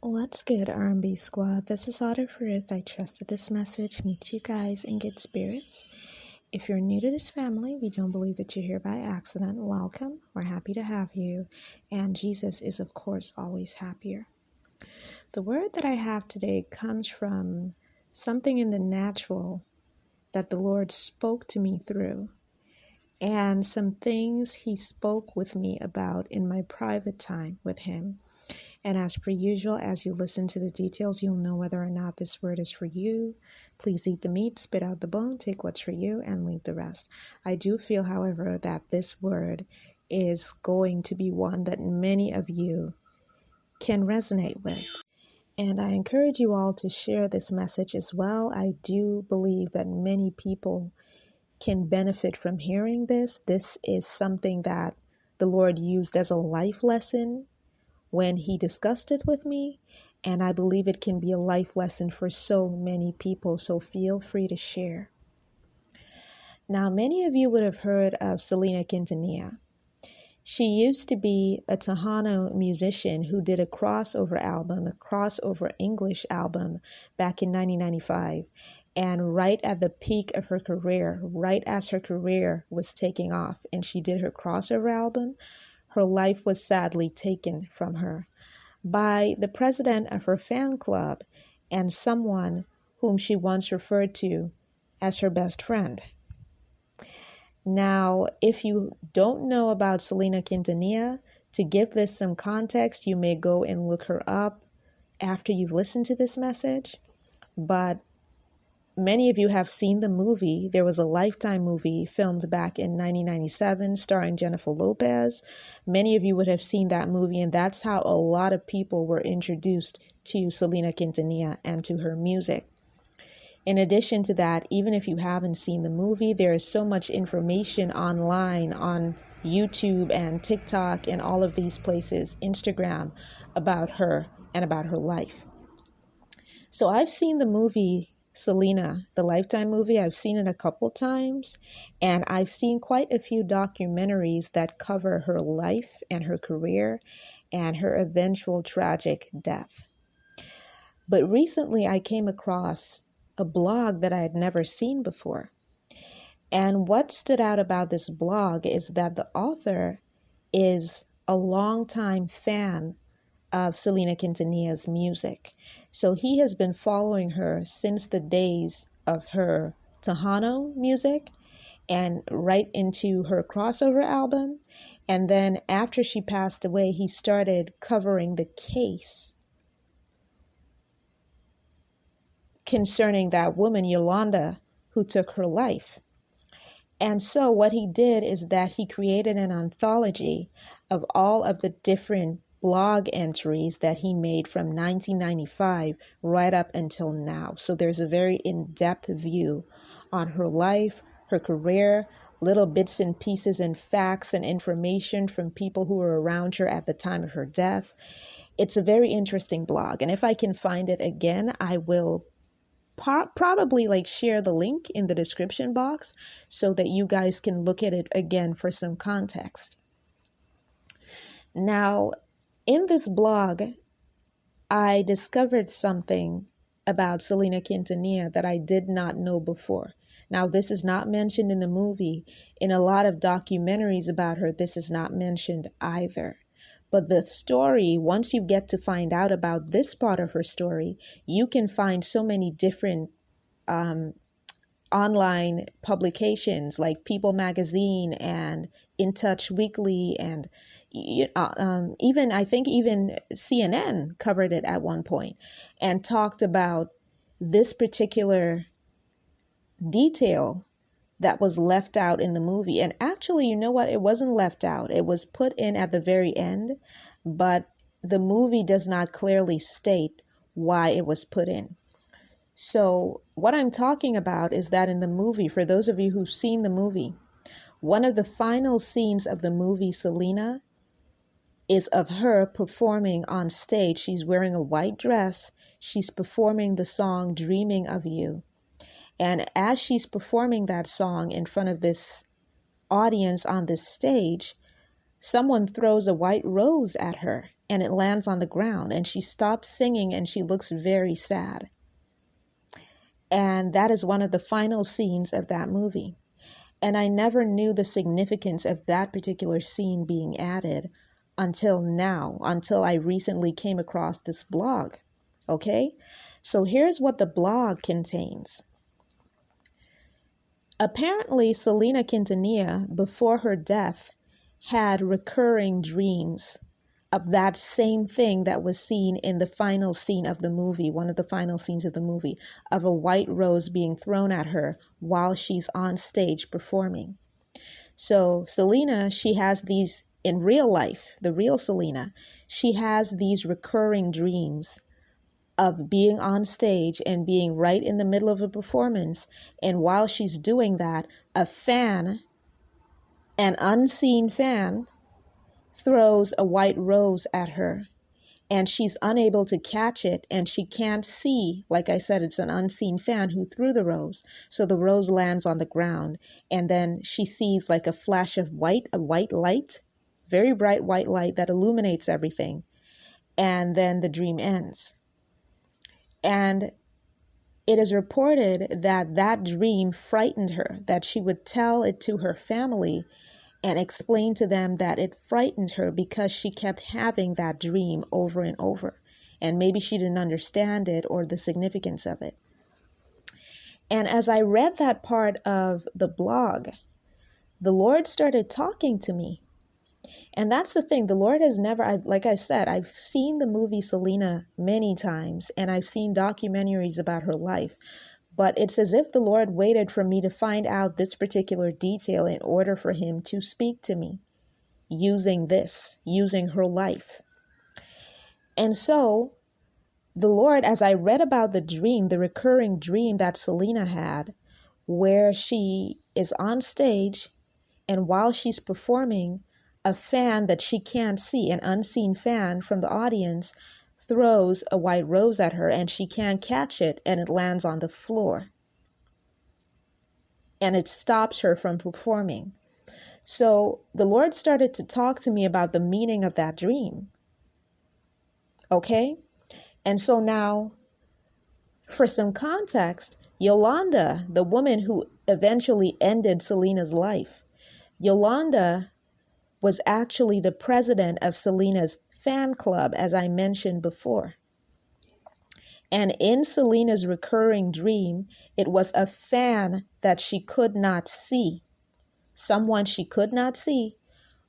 What's good, R&B squad? This is Ruth. I trust that this message meets you guys in good spirits. If you're new to this family, we don't believe that you're here by accident. Welcome. We're happy to have you. And Jesus is, of course, always happier. The word that I have today comes from something in the natural that the Lord spoke to me through, and some things He spoke with me about in my private time with Him. And as per usual, as you listen to the details, you'll know whether or not this word is for you. Please eat the meat, spit out the bone, take what's for you, and leave the rest. I do feel, however, that this word is going to be one that many of you can resonate with. And I encourage you all to share this message as well. I do believe that many people can benefit from hearing this. This is something that the Lord used as a life lesson when He discussed it with me, and I believe it can be a life lesson for so many people, so feel free to share. Now, many of you would have heard of Selena Quintanilla. She used to be a Tejano musician who did a crossover English album back in 1995. And right at the peak of her career, right as her career was taking off and she did her crossover album, her life was sadly taken from her by the president of her fan club and someone whom she once referred to as her best friend. Now, if you don't know about Selena Quintanilla, to give this some context, you may go and look her up after you've listened to this message. But many of you have seen the movie. There was a Lifetime movie filmed back in 1997 starring Jennifer Lopez. Many of you would have seen that movie, and that's how a lot of people were introduced to Selena Quintanilla and to her music. In addition to that, even if you haven't seen the movie, there is so much information online on YouTube and TikTok and all of these places, Instagram, about her and about her life. So I've seen the movie Selena, the Lifetime movie. I've seen it a couple times, and I've seen quite a few documentaries that cover her life and her career and her eventual tragic death. But recently I came across a blog that I had never seen before. And what stood out about this blog is that the author is a longtime fan of Selena Quintanilla's music. So he has been following her since the days of her Tejano music and right into her crossover album. And then after she passed away, he started covering the case concerning that woman, Yolanda, who took her life. And so what he did is that he created an anthology of all of the different blog entries that he made from 1995 right up until now. So there's a very in-depth view on her life, her career, little bits and pieces and facts and information from people who were around her at the time of her death. It's a very interesting blog. And if I can find it again, I will probably share the link in the description box so that you guys can look at it again for some context. Now, in this blog, I discovered something about Selena Quintanilla that I did not know before. Now, this is not mentioned in the movie. In a lot of documentaries about her, this is not mentioned either. But the story, once you get to find out about this part of her story, you can find so many different online publications like People Magazine and In Touch Weekly, and even CNN covered it at one point and talked about this particular detail that was left out in the movie. And actually, you know what? It wasn't left out. It was put in at the very end, but the movie does not clearly state why it was put in. So what I'm talking about is that in the movie, for those of you who've seen the movie, one of the final scenes of the movie Selena is of her performing on stage. She's wearing a white dress. She's performing the song Dreaming of You. And as she's performing that song in front of this audience on this stage, someone throws a white rose at her and it lands on the ground, and she stops singing and she looks very sad. And that is one of the final scenes of that movie. And I never knew the significance of that particular scene being added until now, until I recently came across this blog. Okay? So here's what the blog contains. Apparently, Selena Quintanilla, before her death, had recurring dreams of that same thing that was seen in the final scene of the movie, one of the final scenes of the movie, of a white rose being thrown at her while she's on stage performing. So Selena, she has these, in real life, the real Selena, she has these recurring dreams of being on stage and being right in the middle of a performance. And while she's doing that, a fan, an unseen fan, throws a white rose at her, and she's unable to catch it, and she can't see. Like I said, it's an unseen fan who threw the rose. So the rose lands on the ground, and then she sees like a flash of white, a white light, very bright white light that illuminates everything. And then the dream ends. And it is reported that that dream frightened her, that she would tell it to her family and explain to them that it frightened her because she kept having that dream over and over. And maybe she didn't understand it or the significance of it. And as I read that part of the blog, the Lord started talking to me. And that's the thing. The Lord has never, like I said, I've seen the movie Selena many times, and I've seen documentaries about her life. But it's as if the Lord waited for me to find out this particular detail in order for him to speak to me using her life. And so the Lord, as I read about the dream, the recurring dream that Selena had, where she is on stage and while she's performing, a fan that she can't see, an unseen fan from the audience, throws a white rose at her and she can't catch it, and it lands on the floor. And it stops her from performing. So the Lord started to talk to me about the meaning of that dream. Okay? And so now, for some context, Yolanda, the woman who eventually ended Selena's life, Yolanda was actually the president of Selena's fan club, as I mentioned before. And in Selena's recurring dream, it was a fan that she could not see, someone she could not see,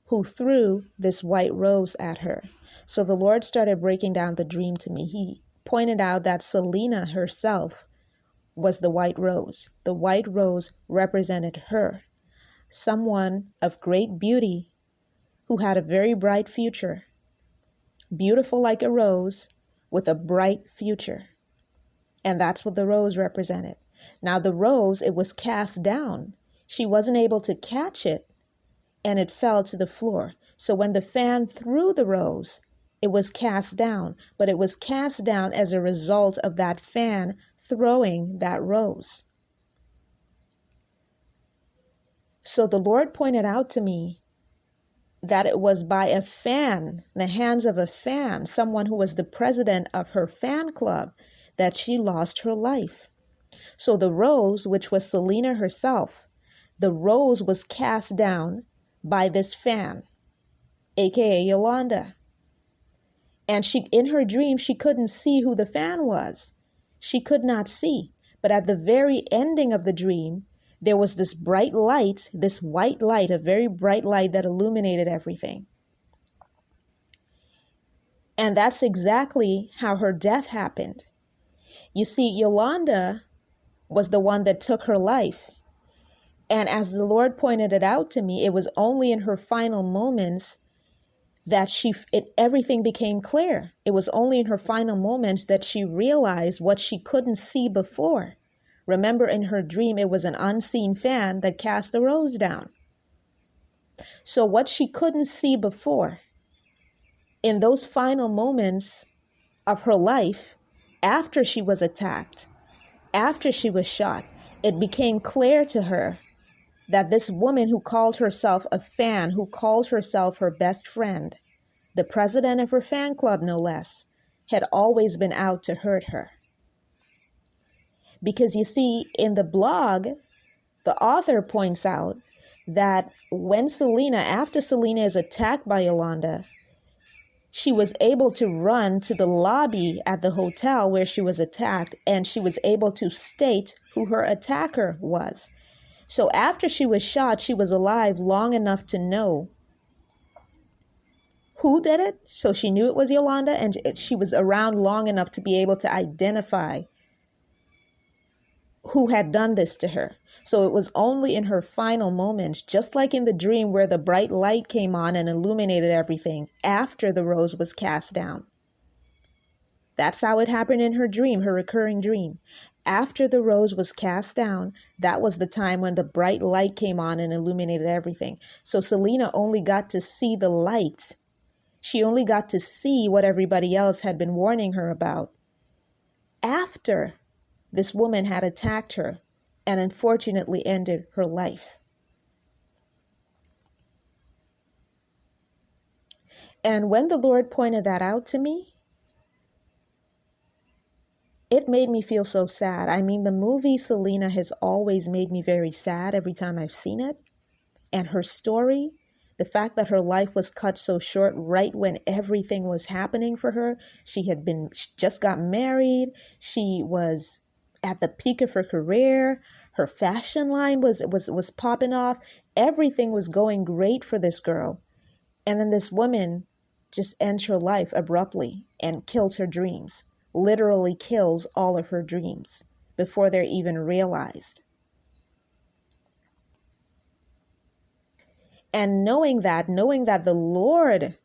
who threw this white rose at her. So the Lord started breaking down the dream to me. He pointed out that Selena herself was the white rose. The white rose represented her, someone of great beauty who had a very bright future, beautiful like a rose with a bright future. And that's what the rose represented. Now the rose, it was cast down. She wasn't able to catch it, and it fell to the floor. So when the fan threw the rose, it was cast down, but it was cast down as a result of that fan throwing that rose. So the Lord pointed out to me that it was by a fan, the hands of a fan, someone who was the president of her fan club, that she lost her life. So the rose, which was Selena herself, the rose was cast down by this fan, aka Yolanda. And she, in her dream, she couldn't see who the fan was. She could not see. But at the very ending of the dream, there was this bright light, this white light, a very bright light that illuminated everything. And that's exactly how her death happened. You see, Yolanda was the one that took her life. And as the Lord pointed it out to me, it was only in her final moments that everything became clear. It was only in her final moments that she realized what she couldn't see before. Remember, in her dream, it was an unseen fan that cast the rose down. So what she couldn't see before, in those final moments of her life, after she was attacked, after she was shot, it became clear to her that this woman who called herself a fan, who called herself her best friend, the president of her fan club, no less, had always been out to hurt her. Because you see, in the blog, the author points out that when after Selena is attacked by Yolanda, she was able to run to the lobby at the hotel where she was attacked, and she was able to state who her attacker was. So after she was shot, she was alive long enough to know who did it. So she knew it was Yolanda, and she was around long enough to be able to identify who had done this to her. So it was only in her final moments, just like in the dream where the bright light came on and illuminated everything after the rose was cast down. That's how it happened in her dream, her recurring dream. After the rose was cast down, that was the time when the bright light came on and illuminated everything. So Selena only got to see the light. She only got to see what everybody else had been warning her about after this woman had attacked her and unfortunately ended her life. And when the Lord pointed that out to me, it made me feel so sad. I mean, the movie Selena has always made me very sad every time I've seen it. And her story, the fact that her life was cut so short right when everything was happening for her. She just got married. She was at the peak of her career. Her fashion line was popping off. Everything was going great for this girl. And then this woman just ends her life abruptly and kills her dreams. Literally kills all of her dreams before they're even realized. And knowing that the Lord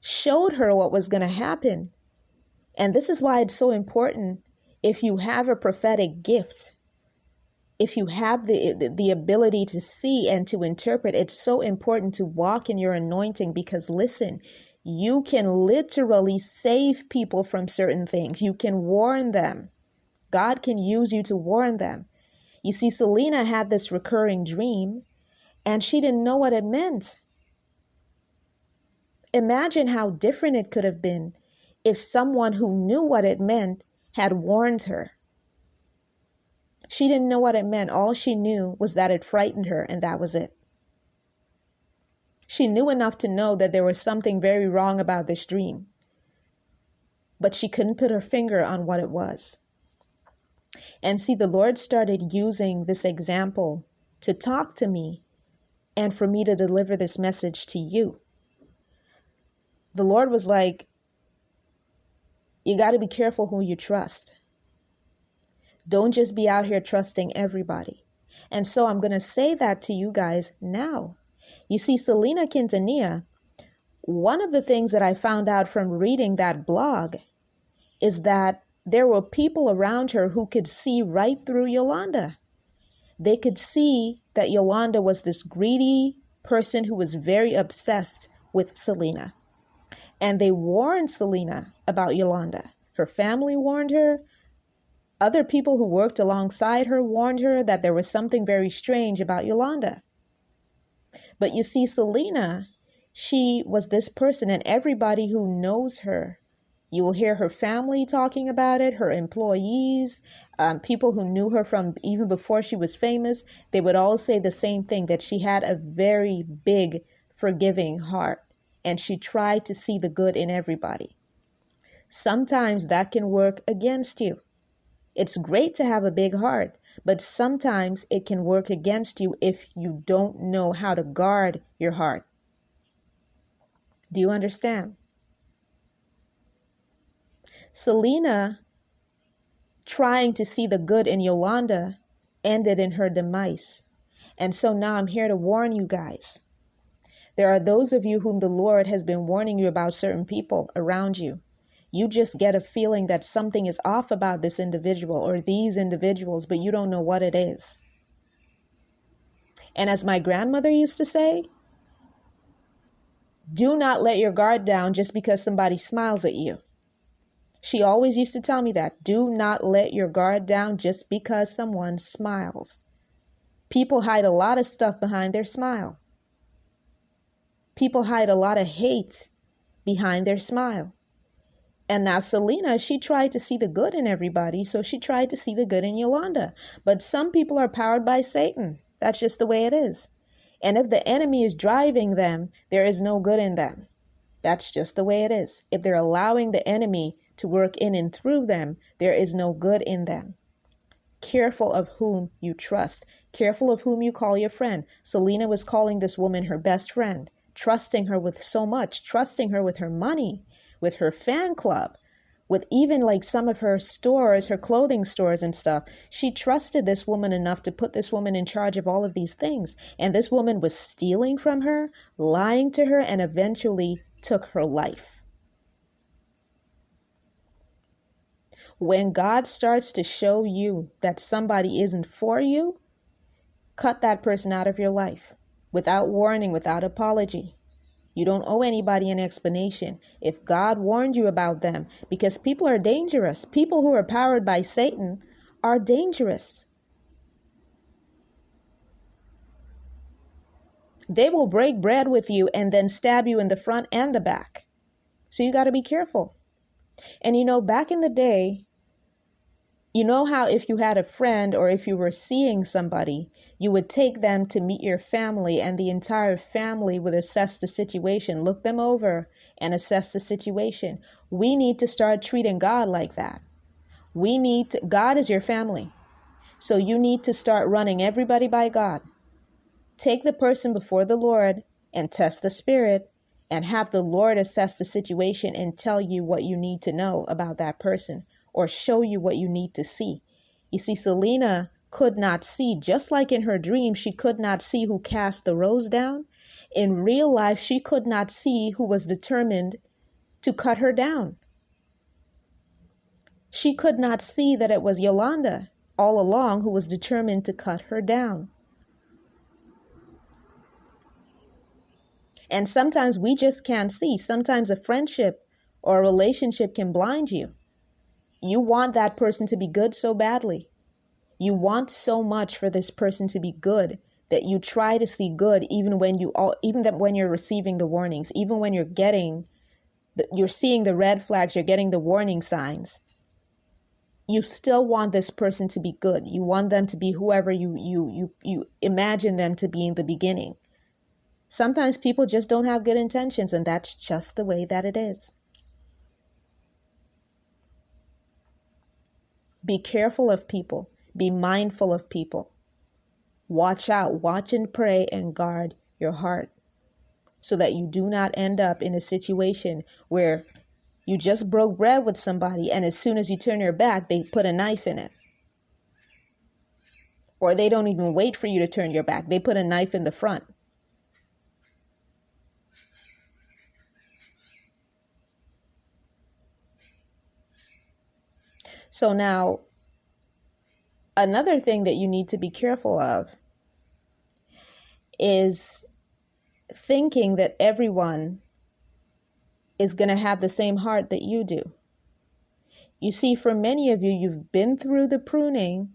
showed her what was going to happen. And this is why it's so important, if you have a prophetic gift, if you have the ability to see and to interpret, it's so important to walk in your anointing, because listen, you can literally save people from certain things. You can warn them. God can use you to warn them. You see, Selena had this recurring dream and she didn't know what it meant. Imagine how different it could have been if someone who knew what it meant had warned her. She didn't know what it meant. All she knew was that it frightened her, and that was it. She knew enough to know that there was something very wrong about this dream, but she couldn't put her finger on what it was. And see, the Lord started using this example to talk to me and for me to deliver this message to you. The Lord was like, you got to be careful who you trust. Don't just be out here trusting everybody. And so I'm going to say that to you guys now. You see, Selena Quintanilla, one of the things that I found out from reading that blog is that there were people around her who could see right through Yolanda. They could see that Yolanda was this greedy person who was very obsessed with Selena. And they warned Selena about Yolanda. Her family warned her. Other people who worked alongside her warned her that there was something very strange about Yolanda. But you see, Selena, she was this person, and everybody who knows her, you will hear her family talking about it, her employees, people who knew her from even before she was famous, they would all say the same thing, that she had a very big, forgiving heart, and she tried to see the good in everybody. Sometimes that can work against you. It's great to have a big heart, but sometimes it can work against you if you don't know how to guard your heart. Do you understand? Selena, trying to see the good in Yolanda, ended in her demise. And so now I'm here to warn you guys. There are those of you whom the Lord has been warning you about certain people around you. You just get a feeling that something is off about this individual or these individuals, but you don't know what it is. And as my grandmother used to say, do not let your guard down just because somebody smiles at you. She always used to tell me that. Do not let your guard down just because someone smiles. People hide a lot of stuff behind their smile. People hide a lot of hate behind their smile. And now Selena, she tried to see the good in everybody, so she tried to see the good in Yolanda. But some people are powered by Satan. That's just the way it is. And if the enemy is driving them, there is no good in them. That's just the way it is. If they're allowing the enemy to work in and through them, there is no good in them. Careful of whom you trust. Careful of whom you call your friend. Selena was calling this woman her best friend, trusting her with so much, trusting her with her money, with her fan club, with even like some of her stores, her clothing stores and stuff. She trusted this woman enough to put this woman in charge of all of these things. And this woman was stealing from her, lying to her, and eventually took her life. When God starts to show you that somebody isn't for you, cut that person out of your life without warning, without apology. You don't owe anybody an explanation. If God warned you about them, because people are dangerous. People who are powered by Satan are dangerous. They will break bread with you and then stab you in the front and the back. So you got to be careful. And back in the day, how if you had a friend or if you were seeing somebody, you would take them to meet your family and the entire family would assess the situation, look them over and assess the situation. We need to start treating God like that. God is your family. So you need to start running everybody by God. Take the person before the Lord and test the spirit and have the Lord assess the situation and tell you what you need to know about that person or show you what you need to see. You see, Selena could not see, just like in her dream, she could not see who cast the rose down. In real life, she could not see who was determined to cut her down. She could not see that it was Yolanda all along who was determined to cut her down. And sometimes we just can't see. Sometimes a friendship or a relationship can blind you. You want that person to be good so badly. You want so much for this person to be good that you try to see good even when you're receiving the warnings, even when you're seeing the red flags, you're getting the warning signs. You still want this person to be good. You want them to be whoever you imagine them to be in the beginning. Sometimes people just don't have good intentions, and that's just the way that it is. Be careful of people. Be mindful of people. Watch out, watch and pray and guard your heart so that you do not end up in a situation where you just broke bread with somebody and as soon as you turn your back, they put a knife in it. Or they don't even wait for you to turn your back. They put a knife in the front. So now, another thing that you need to be careful of is thinking that everyone is going to have the same heart that you do. You see, for many of you, you've been through the pruning.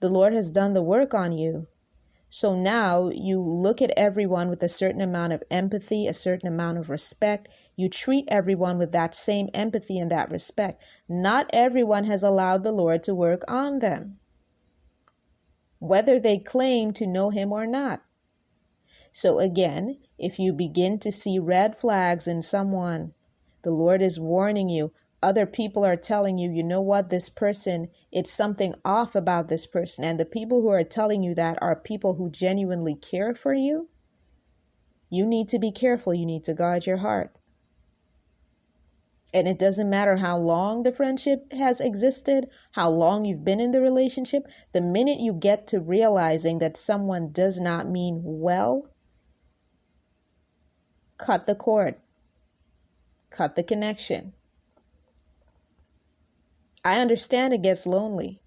The Lord has done the work on you. So now you look at everyone with a certain amount of empathy, a certain amount of respect. You treat everyone with that same empathy and that respect. Not everyone has allowed the Lord to work on them, whether they claim to know him or not. So again, if you begin to see red flags in someone, the Lord is warning you. Other people are telling you, you know what, this person, it's something off about this person. And the people who are telling you that are people who genuinely care for you. You need to be careful. You need to guard your heart. And it doesn't matter how long the friendship has existed, how long you've been in the relationship. The minute you get to realizing that someone does not mean well, cut the cord, cut the connection. I understand it gets lonely.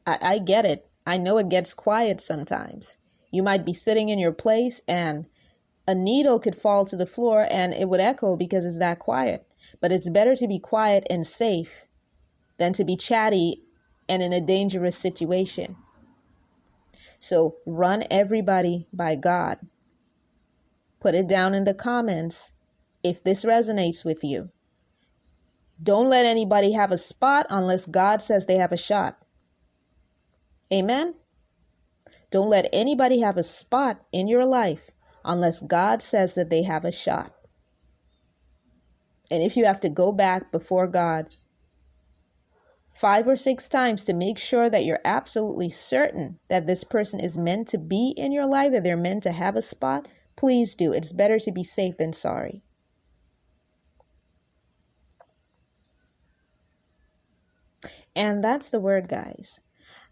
I get it. I know it gets quiet sometimes. You might be sitting in your place and a needle could fall to the floor and it would echo because it's that quiet. But it's better to be quiet and safe than to be chatty and in a dangerous situation. So run everybody by God. Put it down in the comments. if this resonates with you. Don't let anybody have a spot unless God says they have a shot. Amen? Don't let anybody have a spot in your life unless God says that they have a shot. And if you have to go back before God 5 or 6 times to make sure that you're absolutely certain that this person is meant to be in your life, that they're meant to have a spot, please do. It's better to be safe than sorry. And that's the word, guys.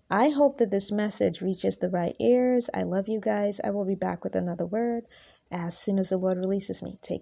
I hope that this message reaches the right ears. I love you guys. I will be back with another word as soon as the Lord releases me. Take